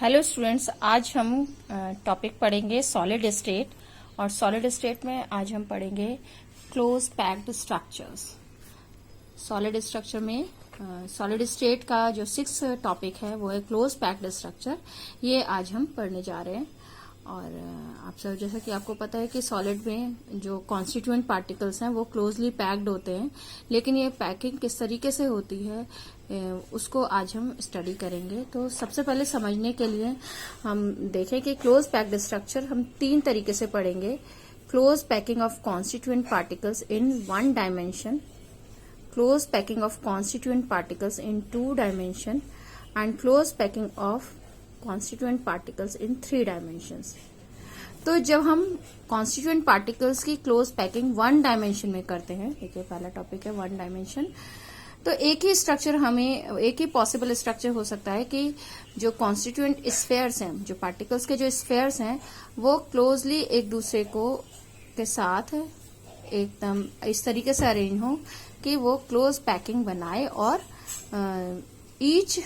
Hello students, आज हम topic पढ़ेंगे सॉलिड स्टेट। और सॉलिड स्टेट में आज हम पढ़ेंगे close packed structures. Solid structure में सॉलिड स्टेट का जो 6 टॉपिक है वो है क्लोज पैक्ड स्ट्रक्चर। ये आज हम पढ़ने जा रहे हैं। और आप सब जैसा कि आपको पता है कि सॉलिड में जो कॉन्स्टिट्यूएंट पार्टिकल्स हैं वो क्लोजली पैक्ड होते हैं, लेकिन ये पैकिंग किस तरीके से होती है उसको आज हम स्टडी करेंगे। तो सबसे पहले समझने के लिए हम देखें कि क्लोज पैक्ड स्ट्रक्चर हम 3 तरीके से पढ़ेंगे। Close packing of constituent particles in 1 dimension, close packing of constituent particles in 2 dimension and close packing of constituent particles in 3 dimensions. तो जब हम कॉन्स्टिट्यूएंट पार्टिकल्स की क्लोज पैकिंग 1 डायमेंशन में करते हैं, देखिए पहला टॉपिक है 1 डायमेंशन, तो एक ही स्ट्रक्चर हमें एक ही पॉसिबल स्ट्रक्चर हो सकता है कि जो कॉन्स्टिट्यूएंट स्फेयर्स हैं, जो पार्टिकल्स के जो स्फेयर्स हैं, वो क्लोजली एक दूसरे को के साथ एकदम इस तरीके से अरेंज हो कि वो क्लोज पैकिंग बनाए और each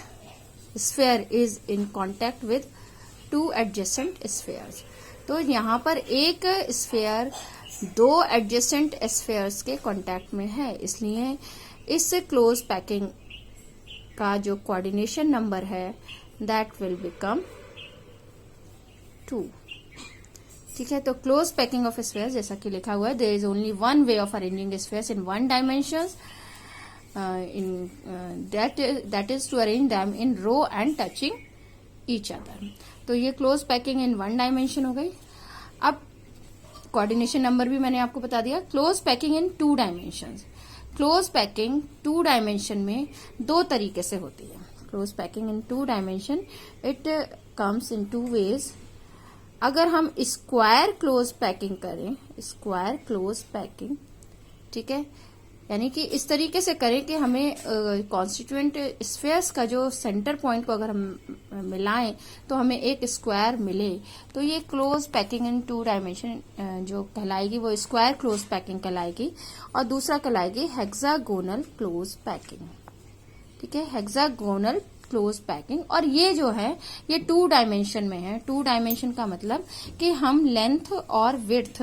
sphere is in contact with 2 adjacent spheres. तो यहाँ पर एक स्फेयर 2 एडजेसेंट स्फेयर्स के कॉन्टेक्ट में है, इसलिए इस क्लोज पैकिंग का जो कोऑर्डिनेशन नंबर है दैट विल बिकम 2। ठीक है, तो क्लोज पैकिंग ऑफ स्फेयर्स जैसा कि लिखा हुआ है, there is only one way of arranging spheres in 1 dimension that is to arrange them in row and touching each other। तो ये क्लोज पैकिंग इन 1 डायमेंशन हो गई। अब कोऑर्डिनेशन नंबर भी मैंने आपको बता दिया। Close packing in 2 dimension, close packing 2 dimension में 2 तरीके से होती है। Close packing in 2 dimension it comes in 2 ways. अगर हम स्क्वायर क्लोज पैकिंग करें, स्क्वायर क्लोज पैकिंग, ठीक है, यानी कि इस तरीके से करें कि हमें कॉन्स्टिट्यूएंट स्फेयर्स का जो सेंटर पॉइंट को अगर हम मिलाएं तो हमें एक स्क्वायर मिले, तो ये क्लोज पैकिंग इन 2 डायमेंशन जो कहलाएगी वो स्क्वायर क्लोज पैकिंग कहलाएगी। और दूसरा कहलाएगी हेक्सागोनल क्लोज पैकिंग। ठीक है, हेक्सागोनल क्लोज पैकिंग। और ये जो है ये 2 डायमेंशन में है। 2 डायमेंशन का मतलब कि हम लेंथ और विड्थ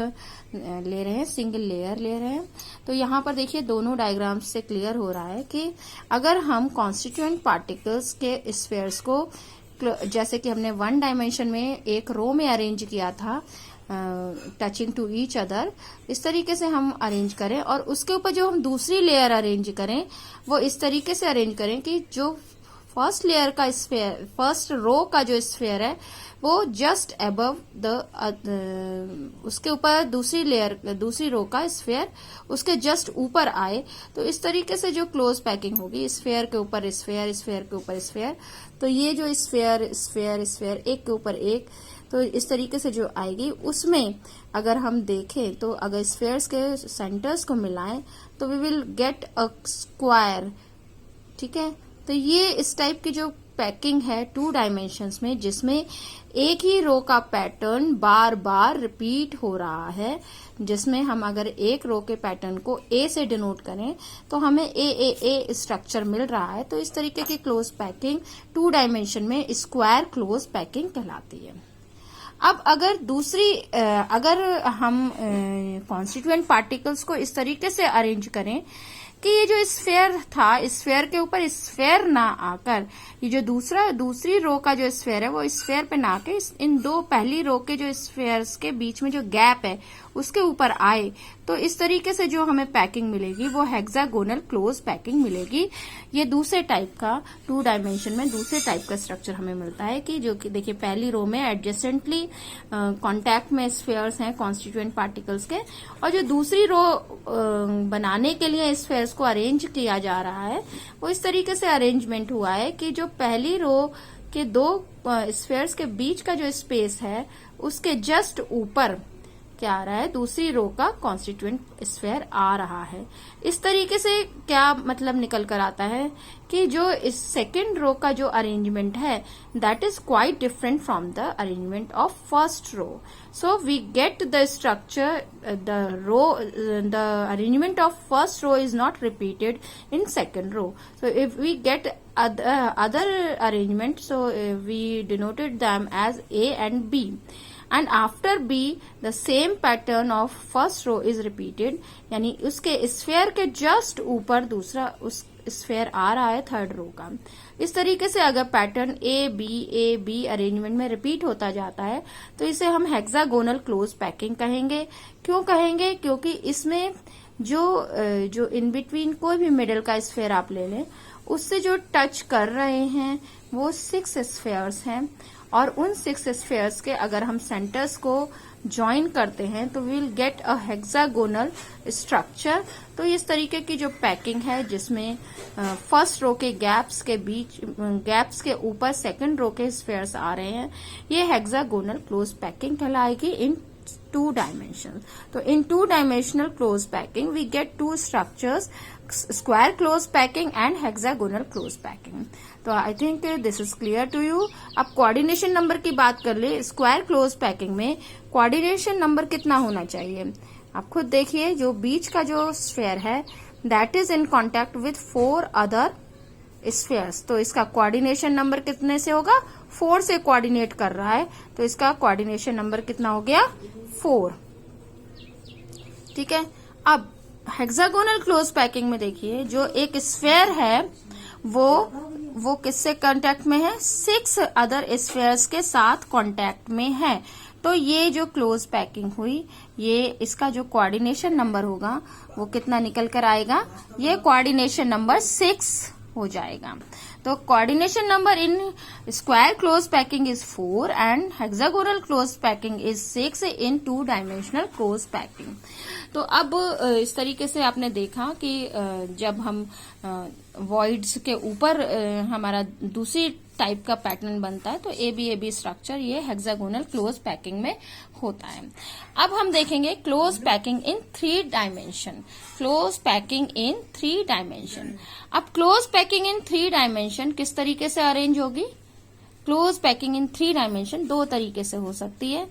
ले रहे हैं, सिंगल लेयर ले रहे हैं। तो यहाँ पर देखिए दोनों डायग्राम्स से क्लियर हो रहा है कि अगर हम कॉन्स्टिट्यूएंट पार्टिकल्स के स्फेयर्स को जैसे कि हमने 1 डायमेंशन में एक रो में अरेंज किया था टचिंग टू ईच अदर, इस तरीके से हम अरेंज करें और उसके ऊपर जो हम दूसरी लेयर अरेंज करें वो इस तरीके से अरेंज करें कि जो फर्स्ट लेयर का स्फेयर, फर्स्ट रो का जो स्फेयर है वो जस्ट अबव द उसके ऊपर दूसरी लेयर, दूसरी रो का स्फेयर उसके जस्ट ऊपर आए। तो इस तरीके से जो क्लोज पैकिंग होगी, स्फेयर के ऊपर स्फेयर, स्फेयर के ऊपर स्फेयर, तो ये जो स्फेयर स्फेयर स्फेयर एक के ऊपर एक, तो इस तरीके से जो आएगी उसमें अगर हम देखें तो अगर स्फेयर्स के सेंटर्स को मिलाएं तो we will get a square. ठीक है, तो ये इस टाइप की जो पैकिंग है 2 डायमेंशंस में, जिसमें एक ही रो का पैटर्न बार बार रिपीट हो रहा है, जिसमें हम अगर एक रो के पैटर्न को ए से डिनोट करें तो हमें ए स्ट्रक्चर मिल रहा है। तो इस तरीके की क्लोज पैकिंग 2 डायमेंशन में स्क्वायर क्लोज पैकिंग कहलाती है। अब अगर अगर हम कॉन्स्टिट्यूएंट पार्टिकल्स को इस तरीके से अरेंज करें कि ये जो स्फेयर था, स्फेयर के ऊपर स्फेयर ना आकर ये जो दूसरी रो का जो स्फेयर है वो स्फेयर पे ना आके इन 2 पहली रो के जो स्फेयर्स के बीच में जो गैप है उसके ऊपर आए, तो इस तरीके से जो हमें पैकिंग मिलेगी वो हेक्सागोनल क्लोज पैकिंग मिलेगी। ये दूसरे टाइप का 2 डायमेंशन में दूसरे टाइप का स्ट्रक्चर हमें मिलता है कि जो कि देखिए पहली रो में एडजेसेंटली कांटेक्ट में स्फेयर्स हैं कॉन्स्टिट्यूएंट पार्टिकल्स के, और जो दूसरी रो बनाने के लिए स्फेयर्स को अरेंज किया जा रहा है वो इस तरीके से अरेंजमेंट हुआ है कि जो पहली रो के 2 स्फेयर्स के बीच का जो स्पेस है उसके जस्ट ऊपर क्या आ रहा है, दूसरी रो का कॉन्स्टिट्यूएंट स्फीयर आ रहा है। इस तरीके से क्या मतलब निकल कर आता है कि जो इस सेकेंड रो का जो अरेंजमेंट है that is quite different from the arrangement of first row. So we get the structure, the arrangement of first row is not repeated in second row. So if we get other arrangement, so we denoted them as A and B, and after B the same pattern of first row is repeated, यानी उसके sphere के just ऊपर दूसरा उस sphere आ रहा है third row का। इस तरीके से अगर पैटर्न ए बी अरेंजमेंट में रिपीट होता जाता है तो इसे हम हेक्सागोनल क्लोज पैकिंग कहेंगे। क्यों कहेंगे? क्योंकि इसमें जो इन बिटवीन कोई भी मिडल का स्फीयर आप ले लें, उससे जो टच कर रहे हैं वो 6 स्फीयर्स हैं, और उन 6 स्फीयर्स के अगर हम सेंटर्स को ज्वाइन करते हैं तो we will get a hexagonal structure. तो इस तरीके की जो पैकिंग है जिसमें फर्स्ट रो के गैप्स के बीच, गैप्स के ऊपर सेकंड रो के स्फीयर्स आ रहे हैं, ये हेक्सागोनल क्लोज पैकिंग कहलाएगी इन 2 dimensions. तो in 2 dimensional close packing we get 2 structures, square close packing and hexagonal close packing. तो I think this is clear to you. अब coordination number की बात कर ले, square close packing में coordination number कितना होना चाहिए? आप खुद देखिए, जो बीच का जो sphere है that is in contact with 4 other spheres, तो इसका कोऑर्डिनेशन नंबर कितने से होगा? 4 से कोऑर्डिनेट कर रहा है, तो इसका कोऑर्डिनेशन नंबर कितना हो गया? 4। ठीक है। अब हेक्सागोनल क्लोज पैकिंग में देखिए, जो एक स्फीयर है वो किससे कांटेक्ट में है? 6 अदर स्फीयर्स के साथ कांटेक्ट में है। तो ये जो क्लोज पैकिंग हुई, ये इसका जो कोऑर्डिनेशन नंबर होगा वो कितना निकल कर आएगा? ये कोऑर्डिनेशन नंबर 6 हो जाएगा। तो coordination number in square close packing is 4 and hexagonal close packing is 6 in 2 dimensional close packing. तो अब इस तरीके से आपने देखा कि जब हम वॉइड्स के ऊपर हमारा दूसरी टाइप का पैटर्न बनता है तो ए बी स्ट्रक्चर ये हेक्सागोनल क्लोज पैकिंग में होता है। अब हम देखेंगे क्लोज पैकिंग इन 3 डायमेंशन। क्लोज पैकिंग इन 3 डायमेंशन। अब क्लोज पैकिंग इन 3 डायमेंशन किस तरीके से अरेंज होगी? क्लोज पैकिंग इन 3 डायमेंशन 2 तरीके से हो सकती है।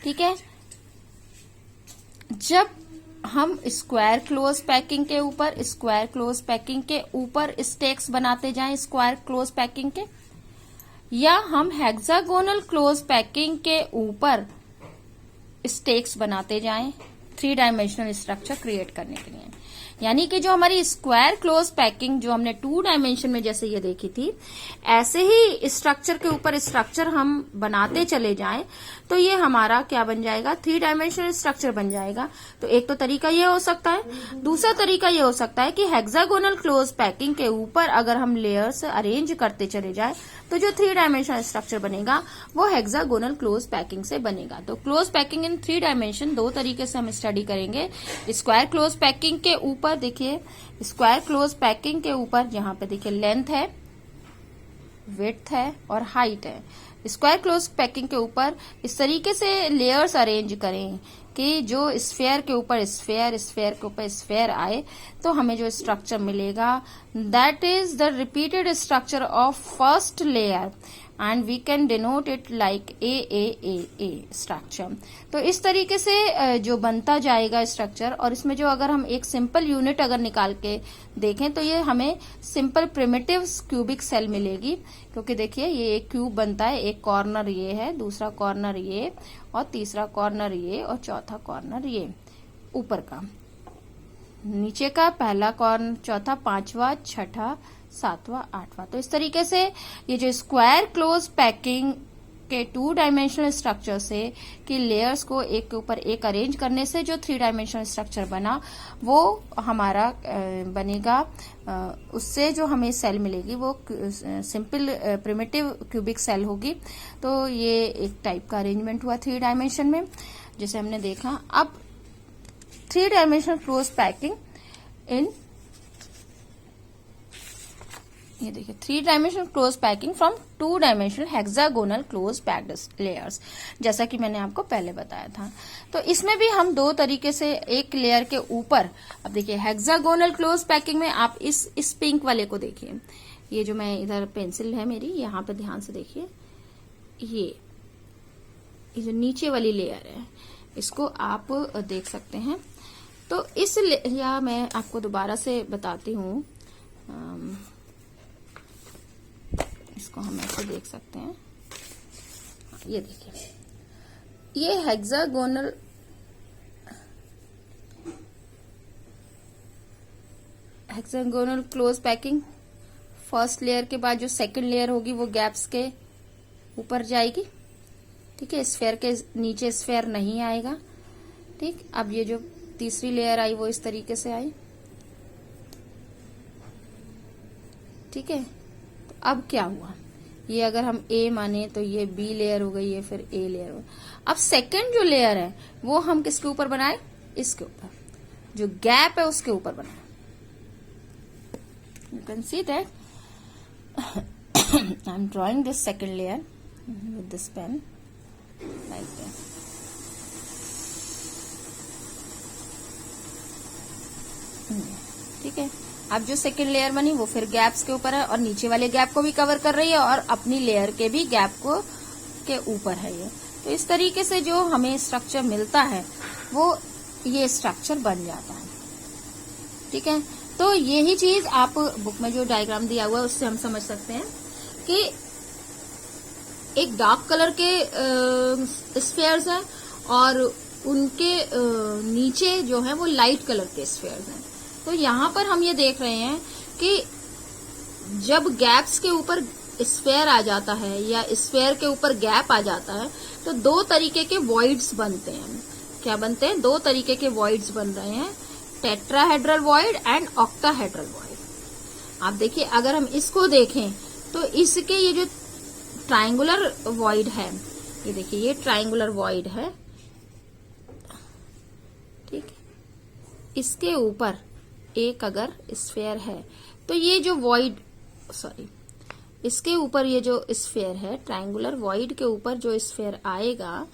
ठीक है। जब हम स्क्वायर क्लोज पैकिंग के ऊपर स्टेक्स बनाते जाएं स्क्वायर क्लोज पैकिंग के, या हम हेक्सागोनल क्लोज पैकिंग के ऊपर स्टेक्स बनाते जाएं 3 डायमेंशनल स्ट्रक्चर क्रिएट करने के लिए। यानी कि जो हमारी स्क्वायर क्लोज पैकिंग जो हमने 2 डायमेंशन में जैसे ये देखी थी, ऐसे ही स्ट्रक्चर के ऊपर स्ट्रक्चर हम बनाते चले जाएं तो ये हमारा क्या बन जाएगा? 3 डायमेंशनल स्ट्रक्चर बन जाएगा। तो एक तो तरीका ये हो सकता है। दूसरा तरीका ये हो सकता है कि हेक्सागोनल क्लोज पैकिंग के ऊपर अगर हम लेयर्स अरेंज करते चले जाएं तो जो 3 डायमेंशनल स्ट्रक्चर बनेगा वो हेक्सागोनल क्लोज पैकिंग से बनेगा। तो क्लोज पैकिंग इन 3 डायमेंशन 2 तरीके से हम स्टडी करेंगे। स्क्वायर क्लोज पैकिंग के ऊपर देखिए, स्क्वायर क्लोज पैकिंग के ऊपर यहाँ पे देखिए लेंथ है, विड्थ है और हाइट है। स्क्वायर क्लोज पैकिंग के ऊपर इस तरीके से लेयर्स अरेंज करें कि जो स्फीयर के ऊपर स्फीयर, स्फीयर के ऊपर स्फीयर आए तो हमें जो स्ट्रक्चर मिलेगा that is the repeated structure of first layer and we can denote it like A structure. तो इस तरीके से जो बनता जाएगा स्ट्रक्चर, और इसमें जो अगर हम एक सिंपल यूनिट अगर निकाल के देखें तो ये हमें सिंपल प्रिमिटिव क्यूबिक सेल मिलेगी। क्योंकि देखिए ये एक क्यूब बनता है, एक कॉर्नर ये है, दूसरा कॉर्नर ये, और तीसरा कॉर्नर ये, और चौथा कॉर्नर ये ऊपर का, नीचे का पहला कॉर्नर, चौथा, पांचवा, छठा, 7वां, 8वां। तो इस तरीके से ये जो स्क्वायर क्लोज पैकिंग के 2 डायमेंशनल स्ट्रक्चर से कि लेयर्स को एक के ऊपर एक अरेंज करने से जो 3 डायमेंशनल स्ट्रक्चर बना वो हमारा बनेगा, उससे जो हमें सेल मिलेगी वो सिंपल प्रिमिटिव क्यूबिक सेल होगी। तो ये एक टाइप का अरेंजमेंट हुआ 3 डायमेंशन में जैसे हमने देखा। अब 3 डायमेंशनल क्लोज पैकिंग इन ये देखिए 3 dimensional close packing from 2 dimensional hexagonal close packed layers, जैसा कि मैंने आपको पहले बताया था। तो इसमें भी हम 2 तरीके से एक लेयर के ऊपर, अब देखिए हेक्सागोनल क्लोज पैकिंग में आप इस पिंक वाले को देखिए, ये जो मैं इधर पेंसिल है मेरी, यहाँ पे ध्यान से देखिए, ये जो नीचे वाली लेयर है इसको आप देख सकते हैं। तो या मैं आपको दोबारा से बताती हूँ, इसको हम ऐसे देख सकते हैं। ये देखिए, ये hexagonal close packing, first layer के बाद जो सेकंड लेयर होगी वो गैप्स के ऊपर जाएगी, ठीक है, स्फेयर के नीचे स्फेयर नहीं आएगा, ठीक। अब ये जो तीसरी लेयर आई वो इस तरीके से आई, ठीक है। तो अब क्या हुआ, ये अगर हम ए माने तो ये बी लेयर हो गई, ये फिर ए लेयर हो। अब सेकंड जो लेयर है वो हम किसके ऊपर बनाए, इसके ऊपर, जो गैप है उसके ऊपर बनाए। You can see that I am drawing this second layer with this pen like this. ठीक है, अब जो सेकंड लेयर बनी वो फिर गैप्स के ऊपर है और नीचे वाले गैप को भी कवर कर रही है और अपनी लेयर के भी गैप को के ऊपर है ये। तो इस तरीके से जो हमें स्ट्रक्चर मिलता है वो ये स्ट्रक्चर बन जाता है, ठीक है। तो यही चीज आप बुक में जो डायग्राम दिया हुआ है उससे हम समझ सकते हैं कि एक डार्क कलर के स्फेयर्स हैं और उनके नीचे जो है वो लाइट कलर के स्फेयर्स हैं। तो यहाँ पर हम ये देख रहे हैं कि जब गैप्स के ऊपर स्फेयर आ जाता है या स्फेयर के ऊपर गैप आ जाता है तो 2 तरीके के वॉइड्स बनते हैं। क्या बनते हैं, 2 तरीके के वॉइड्स बन रहे हैं, tetrahedral void and octahedral void. आप देखिए, अगर हम इसको देखें तो इसके ये जो ट्रायंगुलर वॉइड है, ये देखिए ये ट्रायंगुलर वॉइड है, ठीक है, इसके ऊपर एक अगर स्फेयर है तो ये जो वॉइड, इसके ऊपर ये जो स्फेयर है, ट्रायंगुलर वॉइड के ऊपर जो स्फेयर आएगा,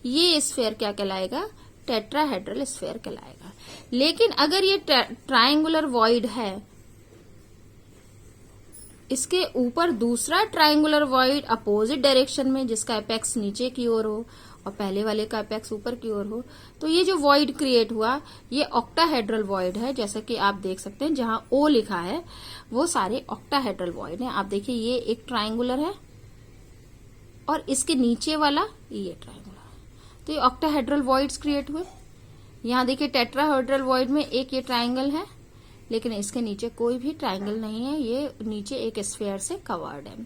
ये स्फेयर क्या कहलाएगा, टेट्राहेड्रल स्फेयर कहलाएगा। लेकिन अगर ये ट्रायंगुलर वॉइड है, इसके ऊपर दूसरा ट्रायंगुलर वॉइड अपोजिट डायरेक्शन में, जिसका एपेक्स नीचे की ओर हो और पहले वाले का एपेक्स ऊपर की ओर हो, तो ये जो वॉइड क्रिएट हुआ ये ऑक्टाहेड्रल वॉइड है। जैसा कि आप देख सकते हैं जहां ओ लिखा है वो सारे ऑक्टाहेड्रल वॉइड हैं। आप देखिए ये एक ट्रायंगुलर है और इसके नीचे वाला ये ट्रायंगुलर है, तो ये ऑक्टाहेड्रल वॉइड्स क्रिएट हुए। यहाँ देखिए टेट्राहेड्रल वॉइड में एक ये ट्रायंगल है लेकिन इसके नीचे कोई भी ट्रायंगल नहीं है, ये नीचे एक स्फीयर से कवर्ड है।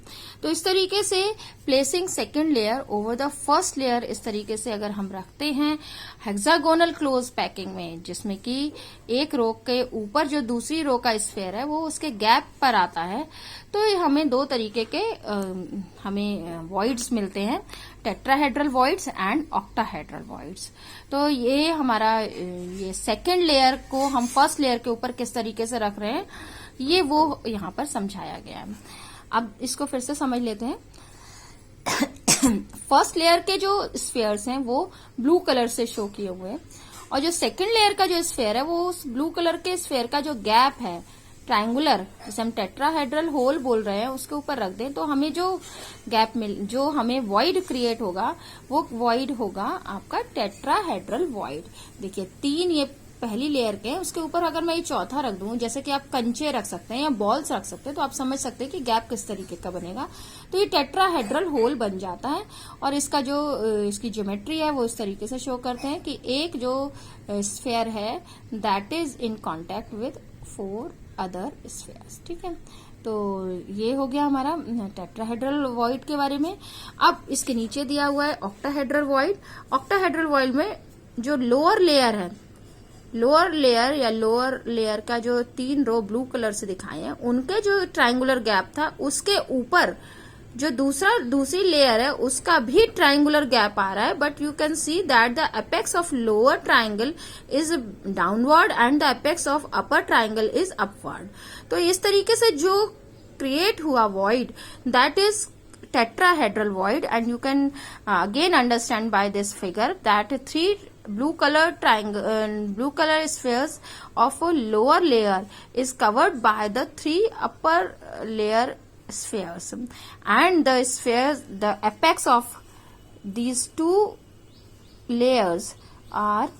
तो इस तरीके से placing second layer over the first layer, इस तरीके से अगर हम रखते हैं हेक्सागोनल क्लोज पैकिंग में, जिसमें कि एक रो के ऊपर जो दूसरी रो का स्फीयर है वो उसके गैप पर आता है, तो हमें 2 तरीके के हमें वॉइड्स मिलते हैं, tetrahedral voids and octahedral voids. तो ये हमारा ये सेकेंड लेयर को हम फर्स्ट लेयर के ऊपर किस तरीके से रख रहे हैं ये वो यहाँ पर समझाया गया है। अब इसको फिर से समझ लेते हैं। फर्स्ट लेयर के जो स्फेयर्स हैं वो ब्लू कलर से शो किए हुए हैं और जो सेकेंड लेयर का जो स्फेयर है वो उस ब्लू कलर के स्फेयर का जो गैप है ट्रायंगुलर, जिसे हम टेट्राहेड्रल होल बोल रहे हैं, उसके ऊपर रख दें तो हमें जो गैप जो हमें वॉइड क्रिएट होगा वो वॉइड होगा आपका टेट्राहेड्रल वॉइड। देखिए 3 ये पहली लेयर के हैं, उसके ऊपर अगर मैं ये चौथा रख दूं, जैसे कि आप कंचे रख सकते हैं या बॉल्स रख सकते हैं, तो आप समझ सकते हैं कि गैप किस तरीके का बनेगा। तो ये टेट्राहेड्रल होल बन जाता है और इसका जो इसकी ज्योमेट्री है वो इस तरीके से शो करते हैं कि एक जो स्फेयर है that is in contact with 4 other spheres, ठीक है। तो ये हो गया हमारा टेट्राहेड्रल वॉइड के बारे में। अब इसके नीचे दिया हुआ है ऑक्टाहेड्रल वॉइड। ऑक्टाहेड्रल वॉइड में जो लोअर लेयर है, लोअर लेयर या लोअर लेयर का जो 3 रो ब्लू कलर से दिखाए हैं, उनके जो ट्रायंगुलर गैप था उसके ऊपर जो दूसरी लेयर है उसका भी ट्रायंगुलर गैप आ रहा है, but you can see that the apex of lower triangle is downward and the apex of upper triangle is upward. तो इस तरीके से जो क्रिएट हुआ void, that is tetrahedral void, and you can again understand by this figure that three blue color spheres of a lower layer is covered by the three upper layer spheres, and the apex of these two layers are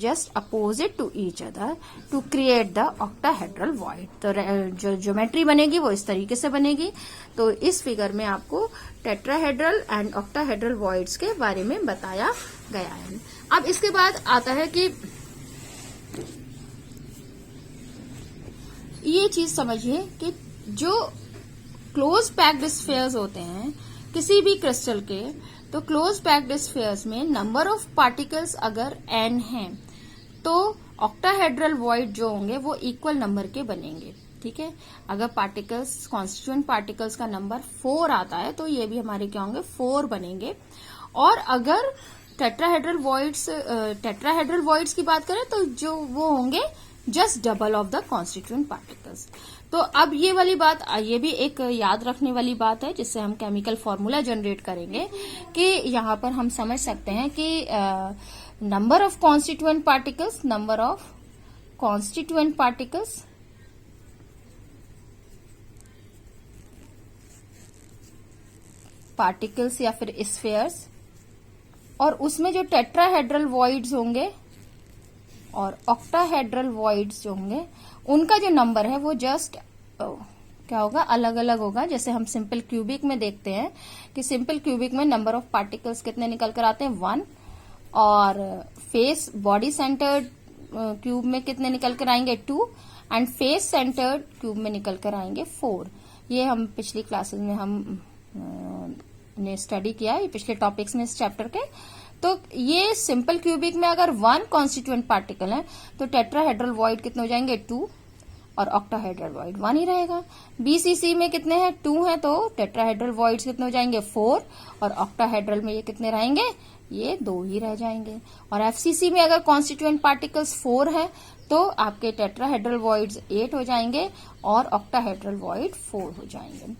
just opposite to each other to create the octahedral void. तो जो geometry बनेगी वो इस तरीके से बनेगी. तो इस फिगर में आपको टेट्राहेड्रल एंड ऑक्टाहेड्रल वॉइड्स के बारे में बताया गया है. अब इसके बाद आता है कि ये चीज समझिए कि जो क्लोज पैक्ड स्फीयर्स होते हैं किसी भी क्रिस्टल के, तो क्लोज पैक्ड स्फीयर्स में नंबर ऑफ पार्टिकल्स अगर n है तो ऑक्टाहेड्रल वॉइड जो होंगे वो इक्वल नंबर के बनेंगे. ठीक है, अगर पार्टिकल्स कॉन्स्टिट्यूएंट पार्टिकल्स का नंबर 4 आता है तो ये भी हमारे क्या होंगे 4 बनेंगे. और अगर टेट्राहेड्रल वॉइड्स की बात करें तो जो वो होंगे just double of the constituent particles. तो अब ये वाली बात, ये भी एक याद रखने वाली बात है जिससे हम केमिकल फॉर्मूला जनरेट करेंगे कि यहाँ पर हम समझ सकते हैं कि नंबर ऑफ कॉन्स्टिट्यूएंट पार्टिकल्स या फिर स्फीयर्स, और उसमें जो टेट्राहेड्रल वॉइड्स होंगे और ऑक्टाहेड्रल वॉइड्स जो होंगे उनका जो नंबर है वो जस्ट क्या होगा, अलग अलग होगा. जैसे हम सिंपल क्यूबिक में देखते हैं कि सिंपल क्यूबिक में नंबर ऑफ पार्टिकल्स कितने निकल कर आते हैं 1, और फेस बॉडी सेंटर्ड क्यूब में कितने निकल कर आएंगे 2, एंड फेस सेंटर्ड क्यूब में निकल कर आएंगे 4. ये हम पिछली क्लासेस में हम ने स्टडी किया है, पिछले टॉपिक्स में इस चैप्टर के. तो ये सिंपल क्यूबिक में अगर 1 कॉन्स्टिट्यूएंट पार्टिकल है तो टेट्राहेड्रल वॉइड कितने हो जाएंगे 2, और ऑक्टाहेड्रल वॉइड 1 ही रहेगा. बीसीसी में कितने हैं 2 है तो टेट्राहेड्रल वॉइड्स कितने हो जाएंगे 4, और ऑक्टाहेड्रल में ये कितने रहेंगे, ये 2 ही रह जाएंगे. और एफसीसी में अगर कॉन्स्टिट्यूएंट पार्टिकल्स 4 है तो आपके टेट्राहेड्रल वॉइड्स 8 हो जाएंगे और ऑक्टाहेड्रल वॉइड 4 हो जाएंगे.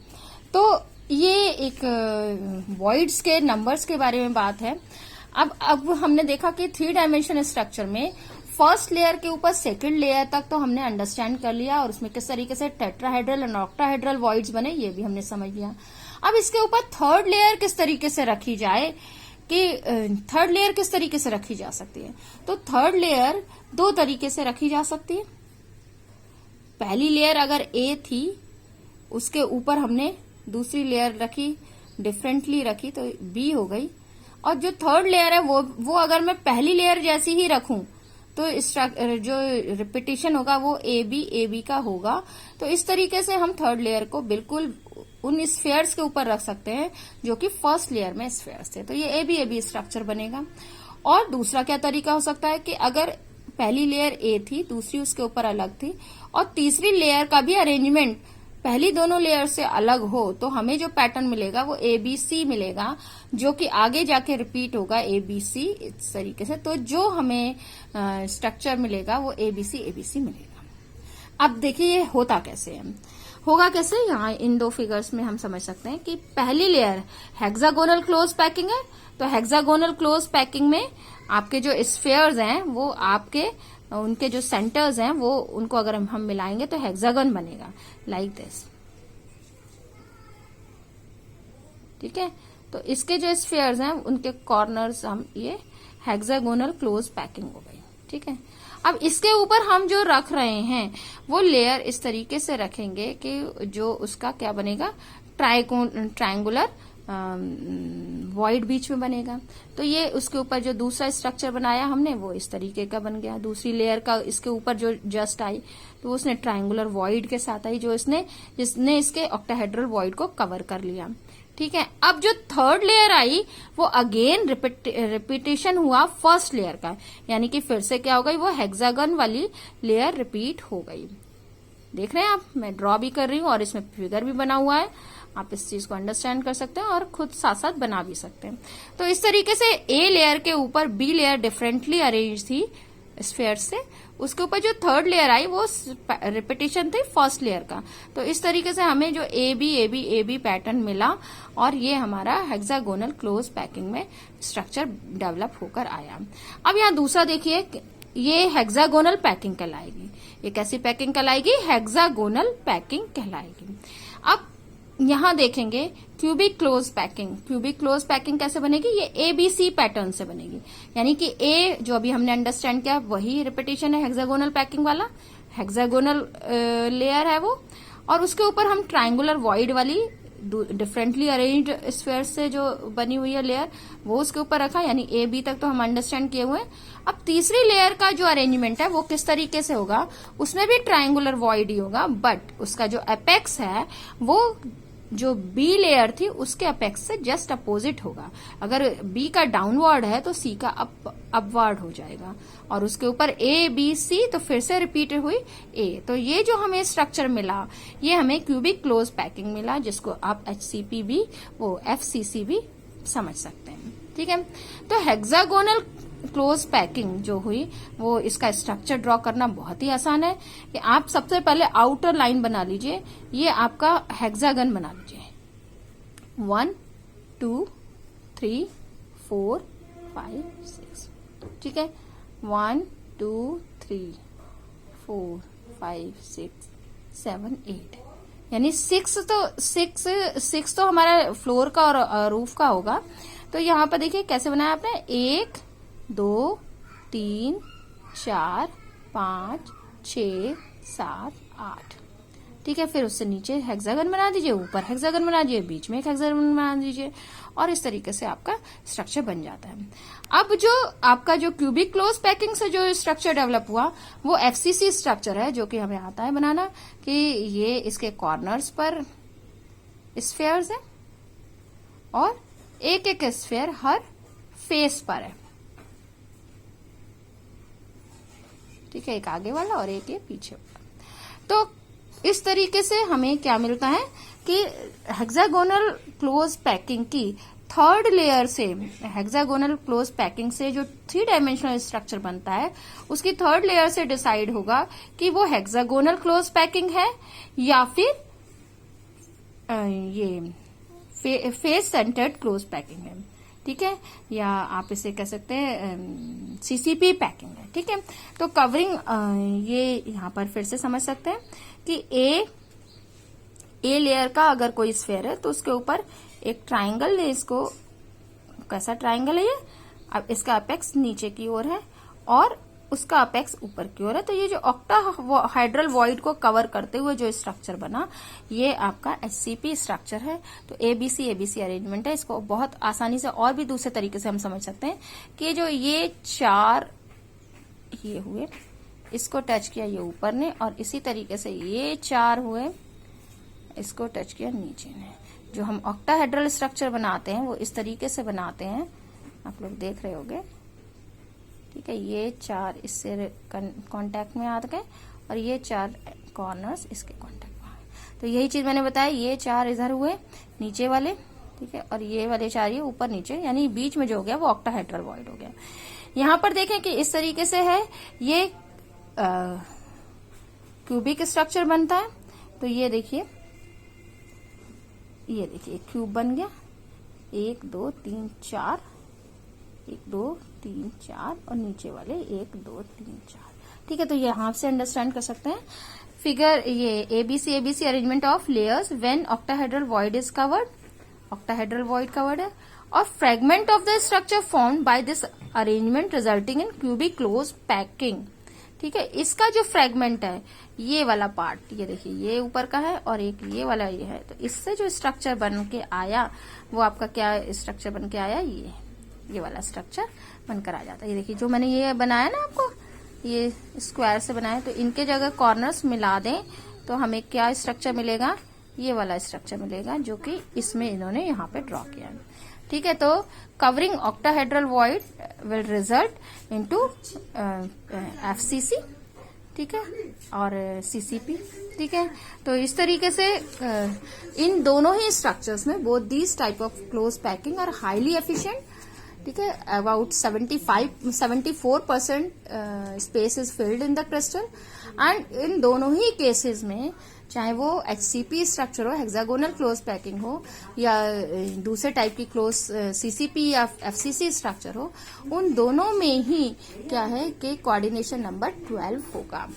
तो ये एक वॉइड्स के नंबर्स के बारे में बात है. अब हमने देखा कि 3 डायमेंशन स्ट्रक्चर में फर्स्ट लेयर के ऊपर सेकंड लेयर तक तो हमने अंडरस्टैंड कर लिया, और उसमें किस तरीके से टेट्राहेड्रल और ऑक्टाहेड्रल वॉइड्स बने ये भी हमने समझ लिया. अब इसके ऊपर थर्ड लेयर किस तरीके से रखी जाए, कि थर्ड लेयर किस तरीके से रखी जा सकती है. तो थर्ड लेयर 2 तरीके से रखी जा सकती है. पहली लेयर अगर A थी, उसके ऊपर हमने दूसरी लेयर रखी, डिफरेंटली रखी तो B हो गई. और जो थर्ड लेयर है वो अगर मैं पहली लेयर जैसी ही रखूं तो जो रिपीटेशन होगा वो AB का होगा. तो इस तरीके से हम थर्ड लेयर को बिल्कुल उन स्फीयर्स के ऊपर रख सकते हैं जो कि फर्स्ट लेयर में स्फीयर्स थे. तो ये AB स्ट्रक्चर बनेगा. और दूसरा क्या तरीका हो सकता है कि अगर पहली लेयर A थी, दूसरी उसके ऊपर अलग थी, और तीसरी लेयर का भी अरेंजमेंट पहली दोनों लेयर से अलग हो, तो हमें जो पैटर्न मिलेगा वो ABC मिलेगा, जो कि आगे जाके रिपीट होगा ABC इस तरीके से. तो जो हमें स्ट्रक्चर मिलेगा वो ABC मिलेगा. अब देखिए ये होता कैसे है, होगा कैसे. यहाँ इन 2 फिगर्स में हम समझ सकते हैं कि पहली लेयर हेक्सागोनल क्लोज पैकिंग है. तो हेक्सागोनल क्लोज पैकिंग में आपके जो स्फीयर्स हैं वो आपके उनके जो सेंटर्स हैं वो उनको अगर हम मिलाएंगे तो हेक्सागन बनेगा लाइक दिस. ठीक है, तो इसके जो स्फीयर्स हैं उनके कॉर्नर्स हम ये हेक्सागोनल क्लोज पैकिंग हो गई. ठीक है, अब इसके ऊपर हम जो रख रहे हैं वो लेयर इस तरीके से रखेंगे कि जो उसका क्या बनेगा, ट्रायंगुलर वॉइड बीच में बनेगा. तो ये उसके ऊपर जो दूसरा स्ट्रक्चर बनाया हमने वो इस तरीके का बन गया. दूसरी लेयर का इसके ऊपर जो जस्ट आई तो उसने ट्रायंगुलर वॉइड के साथ आई, जो जिसने इसके ऑक्टाहेड्रल वॉइड को कवर कर लिया. ठीक है, अब जो थर्ड लेयर आई वो अगेन रिपीटेशन हुआ फर्स्ट लेयर का, यानी कि फिर से क्या हो गई, वो हेक्सागन वाली लेयर रिपीट हो गई. देख रहे हैं आप, मैं ड्रॉ भी कर रही हूं और इसमें फिगर भी बना हुआ है. आप इस चीज को अंडरस्टैंड कर सकते हैं और खुद साथ साथ बना भी सकते हैं. तो इस तरीके से A लेयर के ऊपर B लेयर डिफरेंटली अरेंज थी स्फेयर से, उसके ऊपर जो थर्ड लेयर आई वो रिपीटेशन थी फर्स्ट लेयर का। तो इस तरीके से हमें जो ए बी पैटर्न मिला और ये हमारा हेक्सागोनल क्लोज पैकिंग में स्ट्रक्चर डेवलप होकर आया। अब यहाँ दूसरा देखिए, ये हेक्सागोनल पैकिंग कहलाएगी। ये कैसी पैकिंग कहलाएगी? हेक्सागोनल पैकिंग कहलाएगी। अब यहां देखेंगे cubic close packing. Cubic close packing कैसे बनेगी? ये ABC पैटर्न से बनेगी, यानी कि ए जो अभी हमने अंडरस्टैंड किया वही रिपीटेशन है हेक्सागोनल पैकिंग वाला, हेक्सागोनल लेयर है वो, और उसके ऊपर हम ट्रायंगुलर वॉइड वाली डिफरेंटली अरेंज्ड स्फेयर से जो बनी हुई है लेयर वो उसके ऊपर रखा, यानी AB तक तो हम अंडरस्टैंड किए हुए हैं। अब तीसरी लेयर का जो अरेंजमेंट है वो किस तरीके से होगा? उसमें भी ट्रायंगुलर वॉइड ही होगा, बट उसका जो अपेक्स है वो जो B लेयर थी उसके अपेक्स से जस्ट अपोजिट होगा। अगर B का डाउनवर्ड है तो C का अपवर्ड हो जाएगा, और उसके ऊपर ABC तो फिर से रिपीट हुई A। तो ये जो हमें स्ट्रक्चर मिला ये हमें क्यूबिक क्लोज पैकिंग मिला, जिसको आप HCP भी वो FCC भी समझ सकते हैं। ठीक है, तो हेक्सागोनल क्लोज पैकिंग जो हुई वो इसका स्ट्रक्चर ड्रॉ करना बहुत ही आसान है कि आप सबसे पहले आउटर लाइन बना लीजिए। ये आपका हेक्सागन बना लीजिए, 1 2 3 4 5 6। ठीक है, 1 2 3 4 5 6 7 8, यानी 6 तो हमारा फ्लोर का और रूफ का होगा। तो यहाँ पर देखिए कैसे बनाया आपने, 1 2 3 4 5 6 7 8। ठीक है, फिर उससे नीचे हेक्सागन बना दीजिए, ऊपर हेक्सागन बना दीजिए, बीच में एक हेक्सागन बना दीजिए, और इस तरीके से आपका स्ट्रक्चर बन जाता है। अब जो आपका जो क्यूबिक क्लोज पैकिंग से जो स्ट्रक्चर डेवलप हुआ वो FCC स्ट्रक्चर है, जो कि हमें आता है बनाना, कि ये इसके कॉर्नर्स पर स्फेयर्स है और एक एक स्फेयर हर फेस पर है। ठीक है, एक आगे वाला और एक ये पीछे वाला। तो इस तरीके से हमें क्या मिलता है कि हेक्सागोनल क्लोज पैकिंग की थर्ड लेयर से, हेक्सागोनल क्लोज पैकिंग से जो 3 डायमेंशनल स्ट्रक्चर बनता है उसकी थर्ड लेयर से डिसाइड होगा कि वो हेक्सागोनल क्लोज पैकिंग है या फिर ये फेस सेंटर्ड क्लोज पैकिंग है। ठीक है, या आप इसे कह सकते हैं CCP पैकिंग है। ठीक है, तो कवरिंग ये यहाँ पर फिर से समझ सकते हैं कि ए लेयर का अगर कोई स्फेयर है तो उसके ऊपर एक ट्राइंगल है, इसको कैसा ट्राइंगल है ये, अब इसका अपेक्स नीचे की ओर है और उसका अपेक्स ऊपर की ओर है। तो ये जो ऑक्टाहाइड्रल वॉइड को कवर करते हुए जो स्ट्रक्चर बना ये आपका HCP स्ट्रक्चर है। तो ABC अरेंजमेंट है। इसको बहुत आसानी से और भी दूसरे तरीके से हम समझ सकते हैं कि जो ये 4 ये हुए, इसको टच किया ये ऊपर ने, और इसी तरीके से ये 4 हुए, इसको टच किया नीचे ने। जो हम ऑक्टाहेड्रल स्ट्रक्चर बनाते हैं वो इस तरीके से बनाते हैं, आप लोग देख रहे होंगे। ठीक है, ये 4 इससे कांटेक्ट में आ गए और ये 4 कॉर्नर्स इसके कांटेक्ट में आ गए। तो यही चीज मैंने बताया, ये 4 इधर हुए नीचे वाले, ठीक है, और ये वाले 4 ये ऊपर नीचे, यानी बीच में जो हो गया वो ऑक्टाहेड्रल वॉइड हो गया। यहाँ पर देखें कि इस तरीके से है, ये क्यूबिक स्ट्रक्चर बनता है। तो ये देखिए क्यूब बन गया, 1 2 3 4, 1 2 3 4 और नीचे वाले 1 2 3 4। ठीक है, तो यहाँ से अंडरस्टैंड कर सकते हैं फिगर, ये ABC arrangement of layers when octahedral void is covered, octahedral void covered है, और fragment of the structure formed by this arrangement resulting in cubic close packing. ठीक है, इसका जो फ्रेगमेंट है ये वाला पार्ट, ये देखिए ये ऊपर का है और एक ये वाला ये है, तो इससे जो स्ट्रक्चर बन के आया वो आपका क्या स्ट्रक्चर बन के आया, ये वाला स्ट्रक्चर बनकर आ जाता है। ये देखिए जो मैंने ये बनाया ना आपको, ये स्क्वायर से बनाया, तो इनके जगह कॉर्नर्स मिला दें तो हमें क्या स्ट्रक्चर मिलेगा, ये वाला स्ट्रक्चर मिलेगा, जो कि इसमें इन्होंने यहाँ पे ड्रॉ किया है। ठीक है, तो covering octahedral void will result into FCC, ठीक है, और CCP। ठीक है, तो इस तरीके से इन दोनों ही स्ट्रक्चर्स में both these type of close packing are highly efficient ठीक है, about 74% space is filled in the crystal. And in दोनों ही केसेस में, चाहे वो HCP स्ट्रक्चर हो, हेक्सागोनल क्लोज पैकिंग हो, या दूसरे टाइप की क्लोज CCP या FCC स्ट्रक्चर हो, उन दोनों में ही क्या है कि कोऑर्डिनेशन नंबर 12 होगा।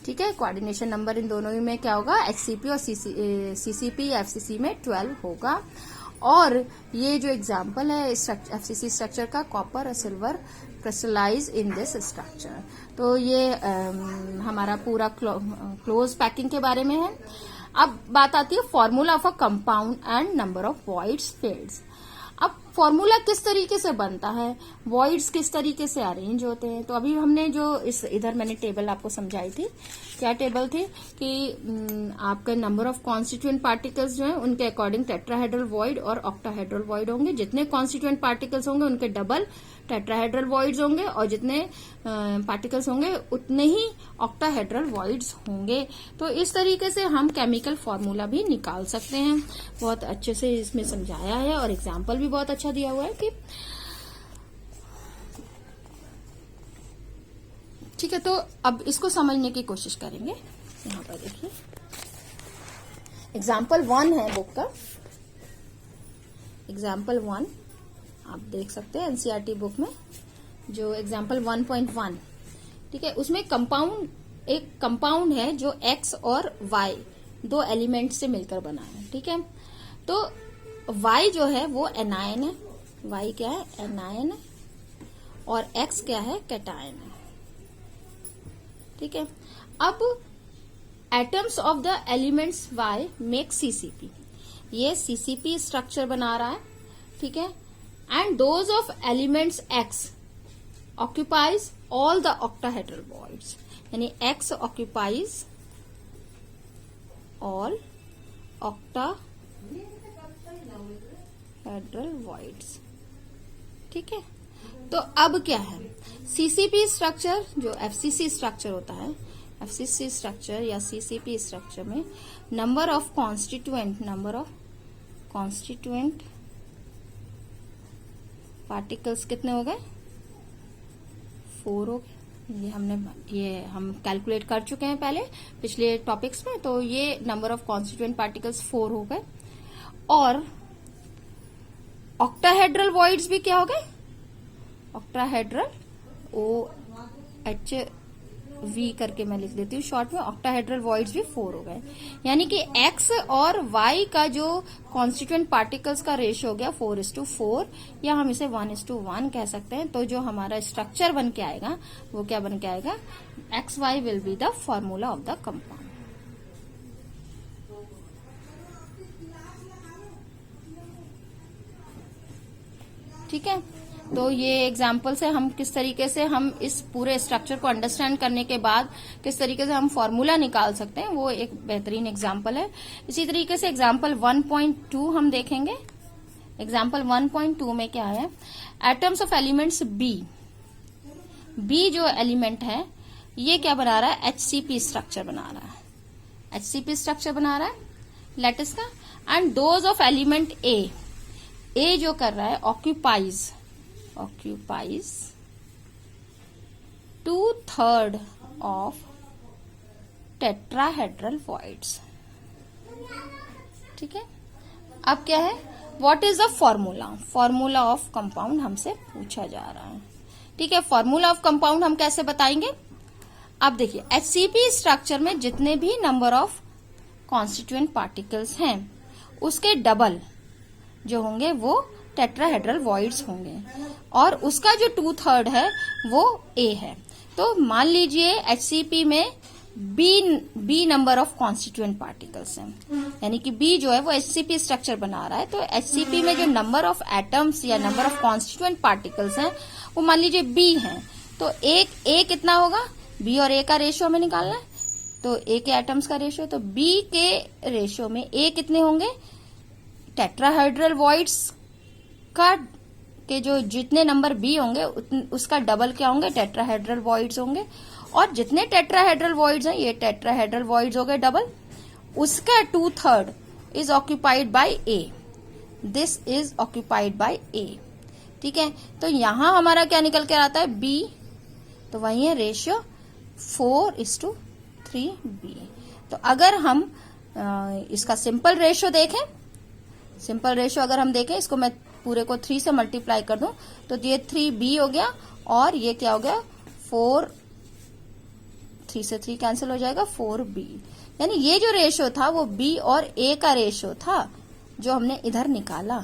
ठीक है, कोऑर्डिनेशन नंबर इन दोनों में क्या होगा, HCP और CCP या FCC में 12 होगा। और ये जो एग्जाम्पल है FCC स्ट्रक्चर का, कॉपर और silver crystallise in this structure. तो ये हमारा पूरा क्लोज पैकिंग के बारे में है। अब बात आती है formula of a compound and number of voids fields. अब फॉर्मूला किस तरीके से बनता है, वॉइड्स किस तरीके से अरेंज होते हैं। तो अभी हमने जो इधर मैंने टेबल आपको समझाई थी, क्या टेबल थी कि आपका नंबर ऑफ कॉन्स्टिट्यूएंट पार्टिकल्स जो है उनके अकॉर्डिंग टेट्राहेड्रल वॉइड और ऑक्टाहेड्रल वॉइड होंगे। जितने कॉन्स्टिट्यूएंट पार्टिकल्स होंगे उनके डबल टेट्राहेड्रल वॉइड्स होंगे, और जितने पार्टिकल्स होंगे उतने ही ऑक्टाहेड्रल वॉइड्स होंगे। तो इस तरीके से हम केमिकल फॉर्मूला भी निकाल सकते हैं। बहुत अच्छे से इसमें समझाया है और एग्जाम्पल भी बहुत अच्छा दिया हुआ है कि ठीक है। तो अब इसको समझने की कोशिश करेंगे। यहाँ पर देखिए एग्जाम्पल 1 है बुक का, एग्जाम्पल 1 आप देख सकते हैं एनसीईआरटी बुक में, जो एग्जाम्पल 1.1, ठीक है। उसमें कंपाउंड, एक कंपाउंड है जो X और Y दो एलिमेंट से मिलकर बना है, ठीक है। तो Y जो है वो एनायन है, Y क्या है, एनायन है, और X क्या है, कैटायन है, ठीक है। अब atoms of the elements Y make CCP, ये CCP स्ट्रक्चर बना रहा है, ठीक है। And those of elements X occupies all the octahedral voids, यानी X occupies all octahedral voids, ठीक है। तो अब क्या है, CCP स्ट्रक्चर जो FCC स्ट्रक्चर होता है, FCC स्ट्रक्चर या CCP स्ट्रक्चर में नंबर ऑफ कॉन्स्टिट्यूएंट पार्टिकल्स कितने हो गए, 4 हो गए। ये हम कैलकुलेट कर चुके हैं पहले पिछले टॉपिक्स में। तो ये नंबर ऑफ कॉन्स्टिट्यूएंट पार्टिकल्स 4 हो गए। और ऑक्टाहेड्रल वॉइड्स भी क्या हो गए, ऑक्टाहेड्रल OHV करके मैं लिख देती हूँ शॉर्ट में, ऑक्टाहेड्रल वॉइड्स भी 4 हो गए। यानी कि X और Y का जो कॉन्स्टिट्यूएंट पार्टिकल्स का रेशियो हो गया 4:4, या हम इसे 1:1 कह सकते हैं। तो जो हमारा स्ट्रक्चर बन के आएगा वो क्या बन के आएगा, XY will be the formula of the compound. ठीक है। तो ये एग्जाम्पल से हम किस तरीके से हम इस पूरे स्ट्रक्चर को अंडरस्टैंड करने के बाद किस तरीके से हम फॉर्मूला निकाल सकते हैं, वो एक बेहतरीन एग्जाम्पल है। इसी तरीके से एग्जाम्पल 1.2 हम देखेंगे। एग्जाम्पल 1.2 में क्या है, एटम्स ऑफ एलिमेंट्स बी जो एलिमेंट है ये क्या बना रहा है, HCP स्ट्रक्चर बना रहा है, HCP स्ट्रक्चर बना रहा है लैटिस का। एंड दोज ऑफ एलिमेंट ए जो कर रहा है ऑक्यूपाइज 2/3 ऑफ टेट्राहेड्रल वॉइड्स, ठीक है। अब क्या है, what is the formula of compound हमसे पूछा जा रहा है, ठीक है। फॉर्मूला ऑफ कंपाउंड हम कैसे बताएंगे, अब देखिए HCP स्ट्रक्चर में जितने भी नंबर ऑफ कॉन्स्टिट्यूएंट पार्टिकल्स हैं उसके डबल जो होंगे वो टेट्राहेड्रल वॉइड्स होंगे, और उसका जो 2/3 है वो A है। तो मान लीजिए HCP में B number of constituent particles हैं, यानी कि B जो है वो HCP स्ट्रक्चर बना रहा है। तो HCP में जो नंबर ऑफ एटम्स या नंबर ऑफ कॉन्स्टिट्यूएंट पार्टिकल्स हैं वो मान लीजिए B हैं। तो A कितना होगा, B और A का रेशियो हमें निकालना है। तो A के एटम्स का रेशियो, तो B के रेशियो में A कितने होंगे, टेट्राहेड्रल वॉइड्स का के जो जितने नंबर B होंगे उसका डबल क्या होंगे, टेट्राहेड्रल वॉइड्स होंगे। और जितने टेट्राहेड्रल वॉइड्स हैं ये टेट्राहेड्रल वॉइड्स हो गए डबल, उसका 2/3 is occupied by A, this is occupied by A। ठीक है, तो यहां हमारा क्या निकल कर आता है, बी, तो वही है रेशियो 4:3b। तो अगर हम इसका सिंपल रेशियो देखें, सिंपल रेशियो अगर हम देखें, इसको मैं पूरे को 3 से मल्टीप्लाई कर दूं तो ये 3b हो गया और ये क्या हो गया 4, 3 से 3 कैंसिल हो जाएगा 4b। यानी ये जो रेशियो था वो b और a का रेशियो था जो हमने इधर निकाला।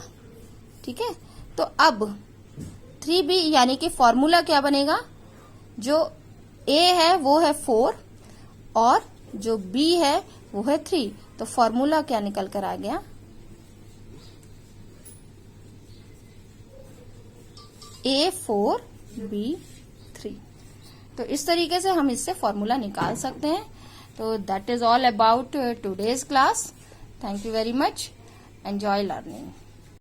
ठीक है, तो अब 3b यानी कि फॉर्मूला क्या बनेगा, जो a है वो है 4 और जो b है वो है 3, तो फॉर्मूला क्या निकल कर आ गया, A4B3। तो इस तरीके से हम इससे फॉर्मूला निकाल सकते हैं। तो that is all about today's class. Thank you very much, enjoy learning.